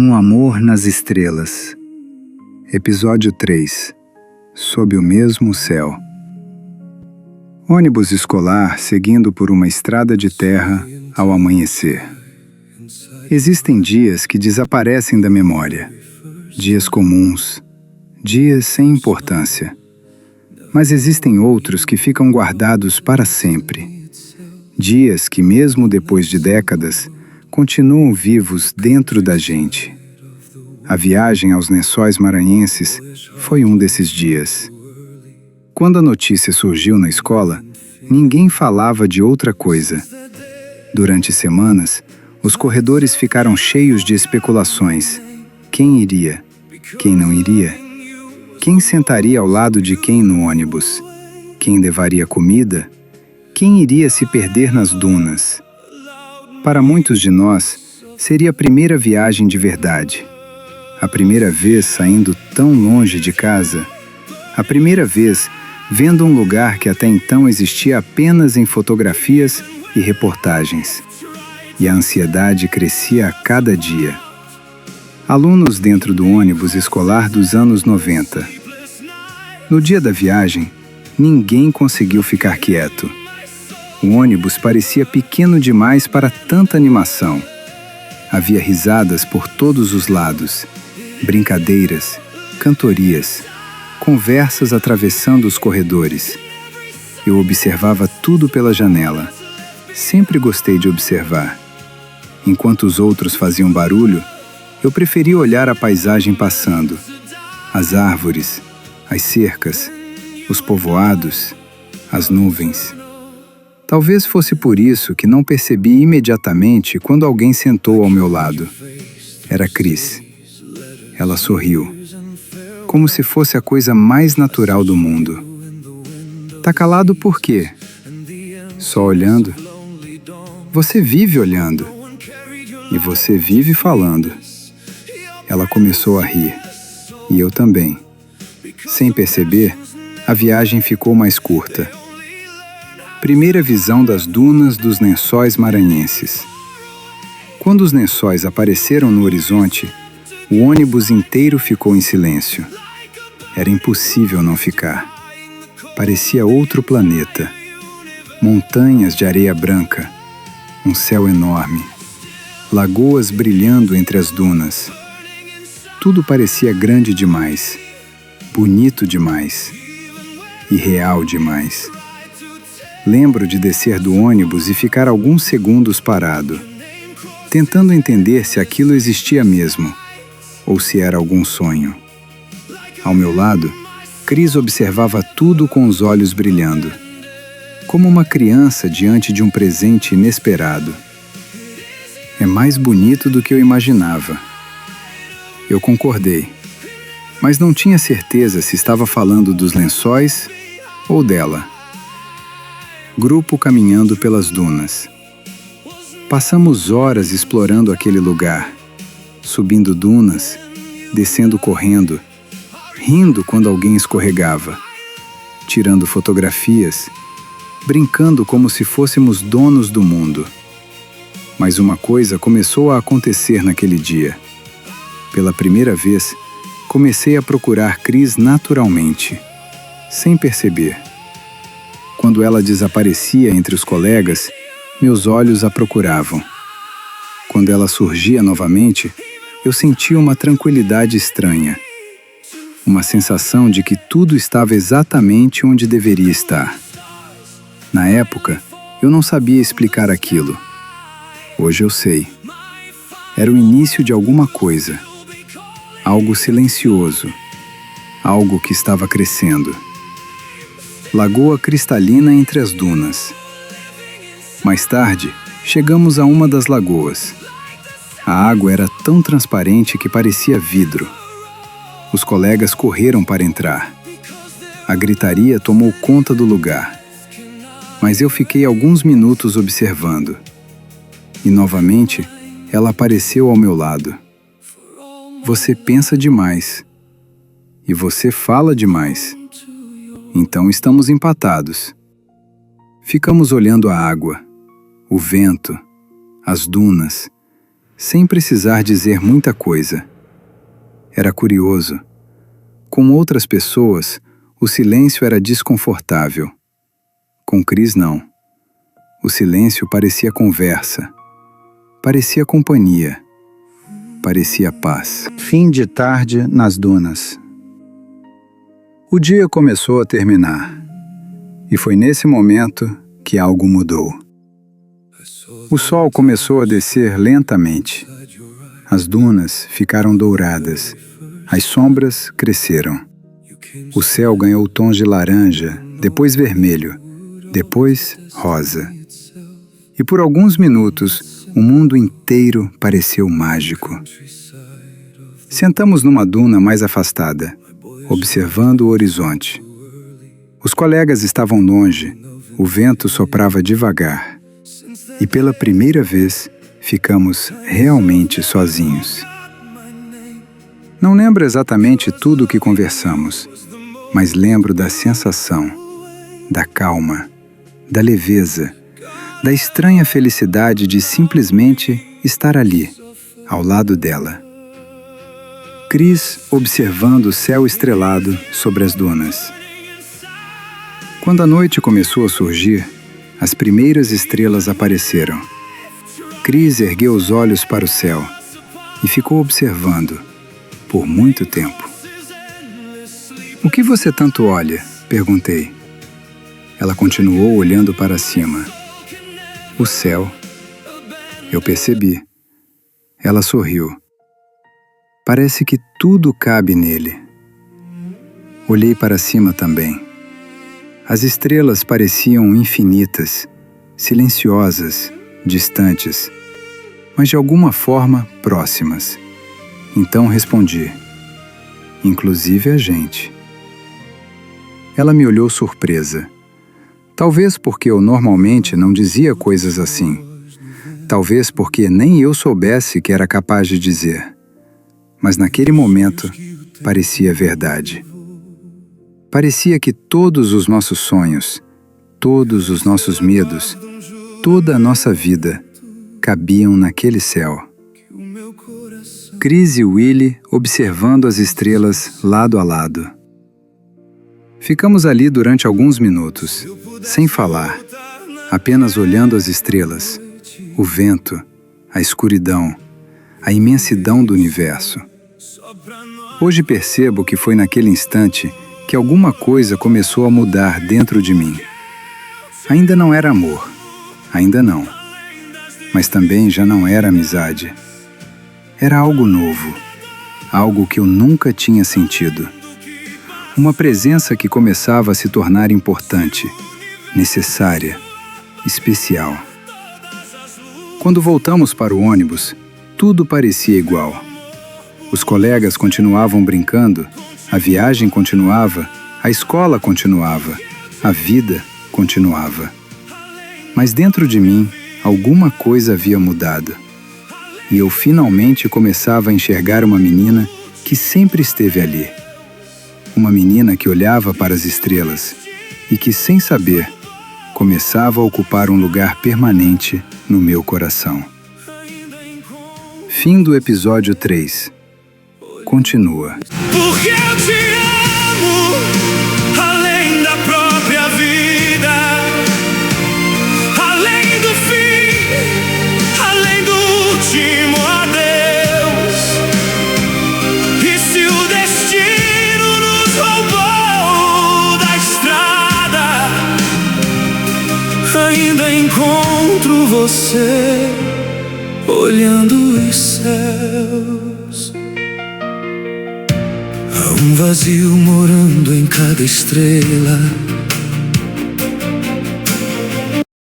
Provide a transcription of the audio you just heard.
Um amor nas estrelas. Episódio 3. Sob o mesmo céu. Ônibus escolar seguindo por uma estrada de terra ao amanhecer. Existem dias que desaparecem da memória. Dias comuns. Dias sem importância. Mas existem outros que ficam guardados para sempre. Dias que, mesmo depois de décadas, continuam vivos dentro da gente. A viagem aos Lençóis Maranhenses foi um desses dias. Quando a notícia surgiu na escola, ninguém falava de outra coisa. Durante semanas, os corredores ficaram cheios de especulações. Quem iria? Quem não iria? Quem sentaria ao lado de quem no ônibus? Quem levaria comida? Quem iria se perder nas dunas? Para muitos de nós, seria a primeira viagem de verdade. A primeira vez saindo tão longe de casa. A primeira vez vendo um lugar que até então existia apenas em fotografias e reportagens. E a ansiedade crescia a cada dia. Alunos dentro do ônibus escolar dos anos 90. No dia da viagem, ninguém conseguiu ficar quieto. O ônibus parecia pequeno demais para tanta animação. Havia risadas por todos os lados, brincadeiras, cantorias, conversas atravessando os corredores. Eu observava tudo pela janela. Sempre gostei de observar. Enquanto os outros faziam barulho, eu preferia olhar a paisagem passando. As árvores, as cercas, os povoados, as nuvens. Talvez fosse por isso que não percebi imediatamente quando alguém sentou ao meu lado. Era Cris. Ela sorriu, como se fosse a coisa mais natural do mundo. Tá calado por quê? Só olhando? Você vive olhando. E você vive falando. Ela começou a rir. E eu também. Sem perceber, a viagem ficou mais curta. Primeira visão das dunas dos Lençóis Maranhenses. Quando os lençóis apareceram no horizonte, o ônibus inteiro ficou em silêncio. Era impossível não ficar. Parecia outro planeta. Montanhas de areia branca, um céu enorme, lagoas brilhando entre as dunas. Tudo parecia grande demais, bonito demais e real demais. Lembro de descer do ônibus e ficar alguns segundos parado, tentando entender se aquilo existia mesmo, ou se era algum sonho. Ao meu lado, Cris observava tudo com os olhos brilhando, como uma criança diante de um presente inesperado. É mais bonito do que eu imaginava. Eu concordei, mas não tinha certeza se estava falando dos lençóis ou dela. Grupo caminhando pelas dunas. Passamos horas explorando aquele lugar, subindo dunas, descendo correndo, rindo quando alguém escorregava, tirando fotografias, brincando como se fôssemos donos do mundo. Mas uma coisa começou a acontecer naquele dia. Pela primeira vez, comecei a procurar Cris naturalmente, sem perceber. Quando ela desaparecia entre os colegas, meus olhos a procuravam. Quando ela surgia novamente, eu sentia uma tranquilidade estranha. Uma sensação de que tudo estava exatamente onde deveria estar. Na época, eu não sabia explicar aquilo. Hoje eu sei. Era o início de alguma coisa. Algo silencioso. Algo que estava crescendo. Lagoa cristalina entre as dunas. Mais tarde, chegamos a uma das lagoas. A água era tão transparente que parecia vidro. Os colegas correram para entrar. A gritaria tomou conta do lugar. Mas eu fiquei alguns minutos observando. E novamente, ela apareceu ao meu lado. Você pensa demais. E você fala demais. Então estamos empatados. Ficamos olhando a água, o vento, as dunas, sem precisar dizer muita coisa. Era curioso. Com outras pessoas, o silêncio era desconfortável. Com Chris, não. O silêncio parecia conversa. Parecia companhia. Parecia paz. Fim de tarde nas dunas. O dia começou a terminar. E foi nesse momento que algo mudou. O sol começou a descer lentamente. As dunas ficaram douradas. As sombras cresceram. O céu ganhou tons de laranja, depois vermelho, depois rosa. E por alguns minutos, o mundo inteiro pareceu mágico. Sentamos numa duna mais afastada, observando o horizonte. Os colegas estavam longe, o vento soprava devagar. E pela primeira vez, ficamos realmente sozinhos. Não lembro exatamente tudo o que conversamos, mas lembro da sensação, da calma, da leveza, da estranha felicidade de simplesmente estar ali, ao lado dela. Chris observando o céu estrelado sobre as dunas. Quando a noite começou a surgir, as primeiras estrelas apareceram. Chris ergueu os olhos para o céu e ficou observando por muito tempo. "O que você tanto olha?" perguntei. Ela continuou olhando para cima. "O céu." Eu percebi. Ela sorriu. "Parece que tudo cabe nele." Olhei para cima também. As estrelas pareciam infinitas, silenciosas, distantes, mas de alguma forma próximas. Então respondi: "Inclusive a gente." Ela me olhou surpresa. Talvez porque eu normalmente não dizia coisas assim. Talvez porque nem eu soubesse que era capaz de dizer. Mas naquele momento, parecia verdade. Parecia que todos os nossos sonhos, todos os nossos medos, toda a nossa vida, cabiam naquele céu. Chris e Willie observando as estrelas lado a lado. Ficamos ali durante alguns minutos, sem falar, apenas olhando as estrelas, o vento, a escuridão, a imensidão do universo. Hoje percebo que foi naquele instante que alguma coisa começou a mudar dentro de mim. Ainda não era amor, ainda não. Mas também já não era amizade. Era algo novo, algo que eu nunca tinha sentido. Uma presença que começava a se tornar importante, necessária, especial. Quando voltamos para o ônibus, tudo parecia igual. Os colegas continuavam brincando, a viagem continuava, a escola continuava, a vida continuava. Mas dentro de mim, alguma coisa havia mudado. E eu finalmente começava a enxergar uma menina que sempre esteve ali. Uma menina que olhava para as estrelas e que, sem saber, começava a ocupar um lugar permanente no meu coração. Fim do episódio 3. Continua. Porque eu te amo, além da própria vida, além do fim, além do último adeus. E se o destino nos roubou da estrada, ainda encontro você olhando os céus. Há um vazio morando em cada estrela.